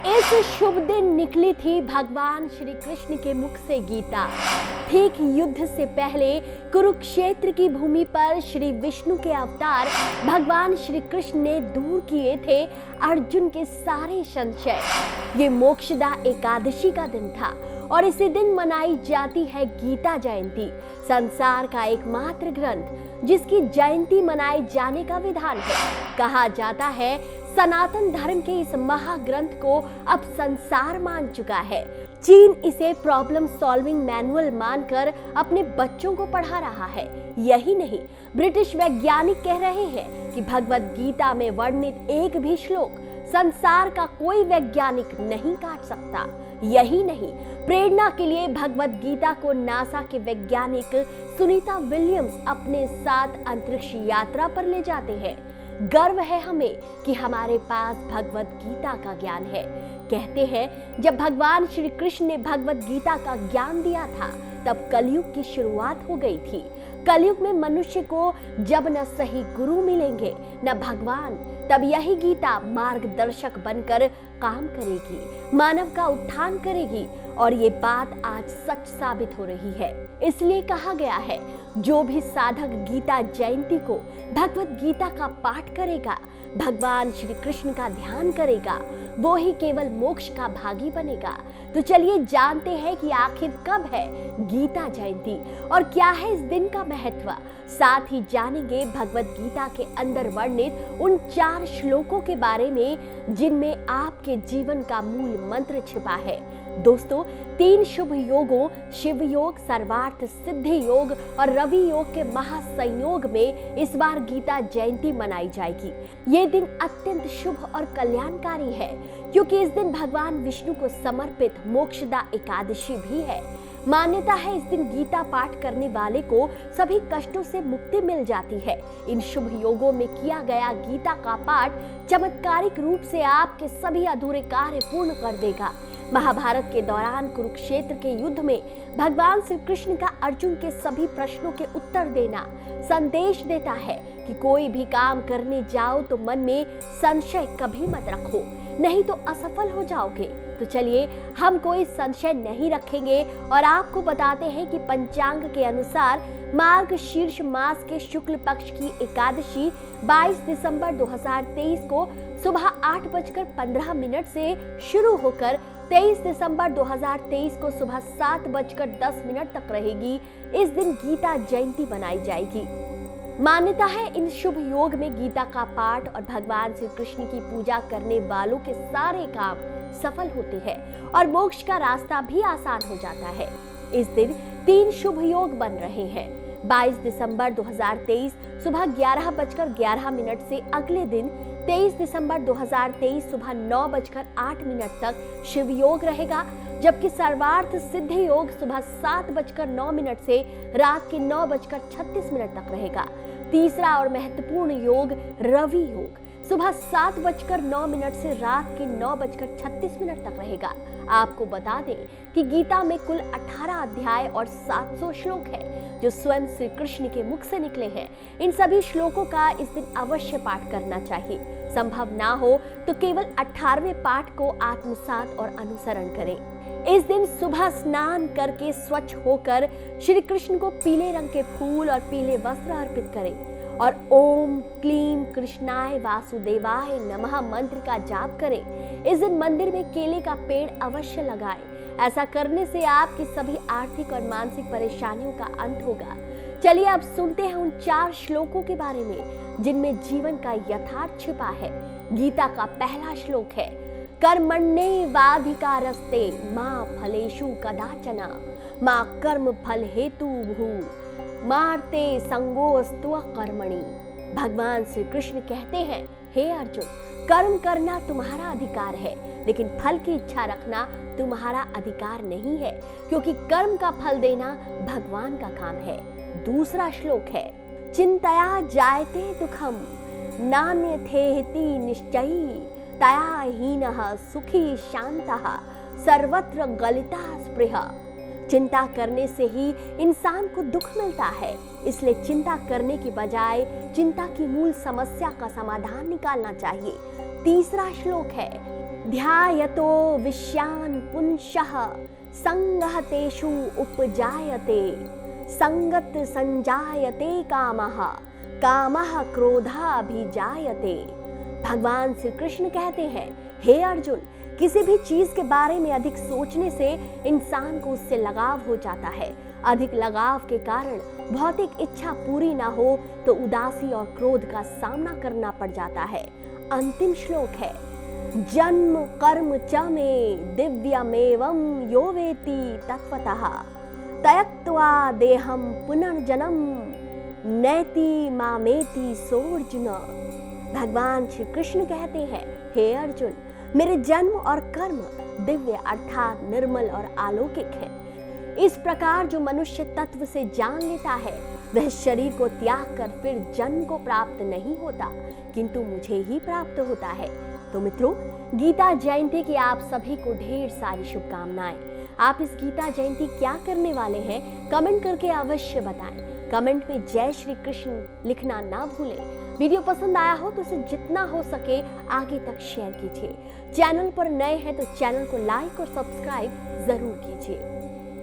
इस शुभ दिन निकली थी भगवान श्री कृष्ण के मुख से गीता। ठीक युद्ध से पहले कुरुक्षेत्र की भूमि पर श्री विष्णु के अवतार भगवान श्री कृष्ण ने दूर किए थे अर्जुन के सारे संशय। ये मोक्षदा एकादशी का दिन था और इसी दिन मनाई जाती है गीता जयंती, संसार का एकमात्र ग्रंथ जिसकी जयंती मनाए जाने का विधान है। कहा जाता है सनातन धर्म के इस महाग्रंथ को अब संसार मान चुका है। चीन इसे प्रॉब्लम सॉल्विंग मैनुअल मानकर अपने बच्चों को पढ़ा रहा है। यही नहीं, ब्रिटिश वैज्ञानिक कह रहे हैं कि भगवत गीता में वर्णित एक भी श्लोक संसार का कोई वैज्ञानिक नहीं काट सकता। यही नहीं, प्रेरणा के लिए भगवत गीता को नासा के वैज्ञानिक सुनीता विलियम्स अपने साथ अंतरिक्ष यात्रा पर ले जाते हैं। गर्व है हमें कि हमारे पास भगवत गीता का ज्ञान है। कहते हैं जब भगवान श्री कृष्ण ने भगवत गीता का ज्ञान दिया था तब कलयुग की शुरुआत हो गई थी। कलयुग में मनुष्य को जब न सही गुरु मिलेंगे न भगवान, तब यही गीता मार्गदर्शक बनकर काम करेगी, मानव का उत्थान करेगी। और ये बात आज सच साबित हो रही है। इसलिए कहा गया है जो भी साधक गीता जयंती को भगवत गीता का पाठ करेगा, भगवान श्री कृष्ण का ध्यान करेगा, वो ही केवल मोक्ष का भागी बनेगा। तो चलिए जानते हैं कि आखिर कब है गीता जयंती और क्या है इस दिन का महत्व। साथ ही जानेंगे भगवत गीता के अंदर वर्णित उन 4 श्लोकों के बारे में जिनमें आपके जीवन का मूल मंत्र छिपा है। दोस्तों, 3 शुभ योगों शिव योग, सर्वार्थ सिद्धि योग और रवि योग के महासंयोग में इस बार गीता जयंती मनाई जाएगी। ये दिन अत्यंत शुभ और कल्याणकारी है क्योंकि इस दिन भगवान विष्णु को समर्पित मोक्षदा एकादशी भी है। मान्यता है इस दिन गीता पाठ करने वाले को सभी कष्टों से मुक्ति मिल जाती है। इन शुभ योगों में किया गया गीता का पाठ चमत्कारिक रूप से आपके सभी अधूरे कार्य पूर्ण कर देगा। महाभारत के दौरान कुरुक्षेत्र के युद्ध में भगवान श्री कृष्ण का अर्जुन के सभी प्रश्नों के उत्तर देना संदेश देता है कि कोई भी काम करने जाओ तो मन में संशय कभी मत रखो, नहीं तो असफल हो जाओगे। तो चलिए हम कोई संशय नहीं रखेंगे और आपको बताते हैं कि पंचांग के अनुसार मार्गशीर्ष मास के शुक्ल पक्ष की एकादशी 22 दिसंबर 2023 को सुबह 8:15 से शुरू होकर 23 दिसंबर 2023 को सुबह 7:10 तक रहेगी। इस दिन गीता जयंती मनाई जाएगी। मान्यता है इन शुभ योग में गीता का पाठ और भगवान श्री कृष्ण की पूजा करने वालों के सारे काम सफल होते हैं और मोक्ष का रास्ता भी आसान हो जाता है। इस दिन 3 शुभ योग बन रहे हैं। 22 दिसंबर 2023 सुबह 11:11 से अगले दिन 23 दिसंबर 2023 सुबह 9:08 तक शिव योग रहेगा, जबकि सर्वार्थ सिद्धि योग सुबह 7:09 से रात के 9:36 तक रहेगा। तीसरा और महत्वपूर्ण योग रवि योग सुबह 7:09 से रात के 9:36 तक रहेगा। आपको बता दें कि गीता में कुल 18 अध्याय और 700 श्लोक है जो स्वयं श्री कृष्ण के मुख से निकले हैं। इन सभी श्लोकों का इस दिन अवश्य पाठ करना चाहिए। संभव ना हो तो केवल 18वें पाठ को आत्मसात और अनुसरण करें। इस दिन सुबह स्नान करके स्वच्छ होकर श्री कृष्ण को पीले रंग के फूल और पीले वस्त्र अर्पित करें और ओम क्लीम कृष्णाय वासुदेवाय नमः मंत्र का जाप करें। इस दिन मंदिर में केले का पेड़ अवश्य लगाएं। ऐसा करने से आपकी सभी आर्थिक और मानसिक परेशानियों का अंत होगा। चलिए अब सुनते हैं उन 4 श्लोकों के बारे में जिनमें जीवन का यथार्थ छिपा है। गीता का पहला श्लोक है कर्मण्येवाधिकारस्ते मां फलेषु कदाचन मां कर्म फल हेतु भू मारते संगोस्तु कर्मणि। भगवान श्री कृष्ण कहते हैं, हे अर्जुन, कर्म करना तुम्हारा अधिकार है, लेकिन फल की इच्छा रखना तुम्हारा अधिकार नहीं है, क्योंकि कर्म का फल देना भगवान का काम है। दूसरा श्लोक है चिंतया जायते दुखम नान्यथेति निश्चयी तया हीनः सुखी शांतः सर्वत्र गलिता स्पृहा। चिंता करने से ही इंसान को दुख मिलता है, इसलिए चिंता करने की बजाय चिंता की मूल समस्या का समाधान निकालना चाहिए। तीसरा श्लोक है ध्यायतो विषयान् पुंसः संगः तेषु उपजायते संगत संजायते कामः कामः क्रोधाभिजायते। भगवान श्री कृष्ण कहते हैं, हे अर्जुन, किसी भी चीज के बारे में अधिक सोचने से इंसान को उससे लगाव हो जाता है। अधिक लगाव के कारण भौतिक इच्छा पूरी ना हो तो उदासी और क्रोध का सामना करना पड़ जाता है। अंतिम श्लोक है, जन्म कर्म च मे दिव्यमेवं यो वेति तत्वतः त्यक्त्वा देहं पुनर्जन्म नैति मामेति सोऽर्जुन। भगवान श्री कृष्ण कहते हैं, हे अर्जुन, मेरे जन्म और कर्म दिव्य अर्थात निर्मल और अलौकिक है। इस प्रकार जो मनुष्य तत्व से जान लेता है वह शरीर को त्याग कर फिर जन्म को प्राप्त नहीं होता किंतु मुझे ही प्राप्त होता है। तो मित्रों, गीता जयंती की आप सभी को ढेर सारी शुभकामनाएं। आप इस गीता जयंती क्या करने वाले हैं कमेंट करके अवश्य बताएं। कमेंट में जय श्री कृष्ण लिखना ना भूलें। वीडियो पसंद आया हो तो इसे जितना हो सके आगे तक शेयर कीजिए। चैनल पर नए हैं तो चैनल को लाइक और सब्सक्राइब जरूर कीजिए।